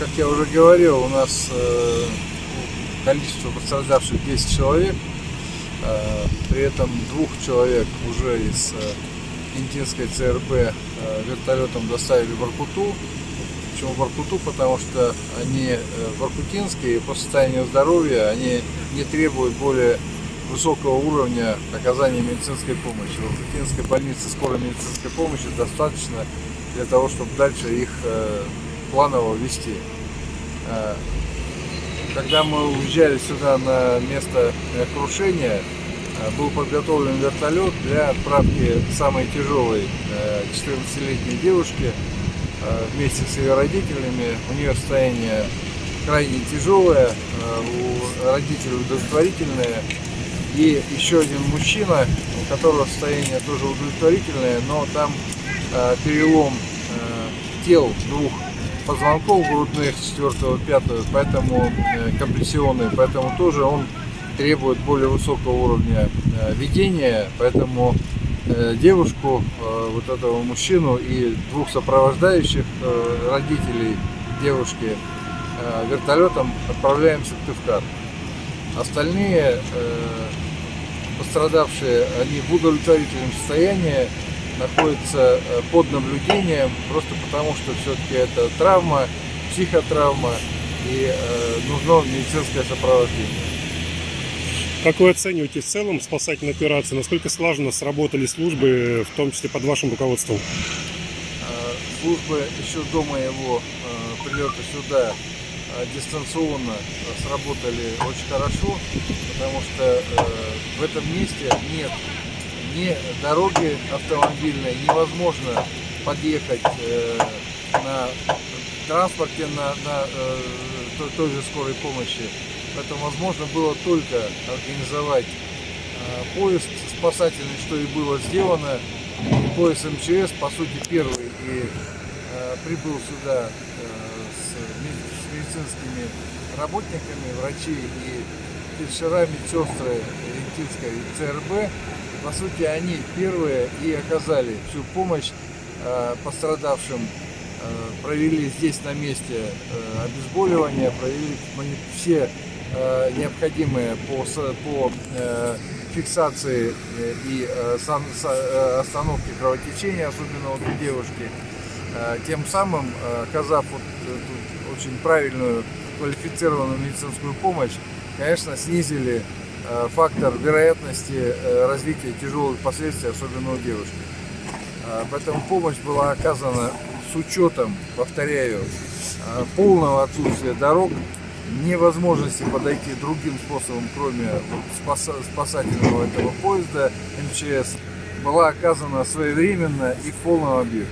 Как я уже говорил, у нас количество пострадавших 10 человек. При этом 2 человек уже из Интинской ЦРБ вертолетом доставили в Воркуту. Почему в Воркуту? Потому что они воркутинские, по состоянию здоровья они не требуют более высокого уровня оказания медицинской помощи. В Воркутинской больнице скорой медицинской помощи достаточно для того, чтобы дальше их планово вести. Когда мы уезжали сюда на место крушения, был подготовлен вертолет для отправки самой тяжелой 14-летней девушки вместе с ее родителями. У нее состояние крайне тяжелое, у родителей удовлетворительное. И еще один мужчина, у которого состояние тоже удовлетворительное, но там перелом тел 2 позвонков грудных, 4-го, 5-го, поэтому компрессионный, поэтому тоже он требует более высокого уровня ведения, поэтому девушку, вот этого мужчину и 2 сопровождающих родителей девушки вертолетом отправляем в Сыктывкар. Остальные пострадавшие, они в удовлетворительном состоянии, находятся под наблюдением, просто потому что все-таки это травма, психотравма, и нужно медицинское сопровождение. Как вы оцениваете в целом спасательную операцию? Насколько слаженно сработали службы, в том числе под вашим руководством? Службы еще до моего прилета сюда дистанционно сработали очень хорошо, потому что в этом месте нет ни дороги автомобильной, невозможно подъехать на транспорте на той же скорой помощи. Поэтому возможно было только организовать поезд спасательный, что и было сделано. И поезд МЧС, по сути, первый и прибыл сюда с медицинскими работниками, врачи и фельдшера, медсестры Интинской ЦРБ. По сути, они первые и оказали всю помощь пострадавшим, провели здесь на месте обезболивание, провели все необходимые по фиксации и остановке кровотечения, особенно вот у девушки. Тем самым, оказав вот очень правильную квалифицированную медицинскую помощь, конечно, снизили фактор вероятности развития тяжелых последствий, особенно у девушки. Поэтому помощь была оказана с учетом, повторяю, полного отсутствия дорог, невозможности подойти другим способом, кроме спасательного этого поезда МЧС, была оказана своевременно и в полном объеме.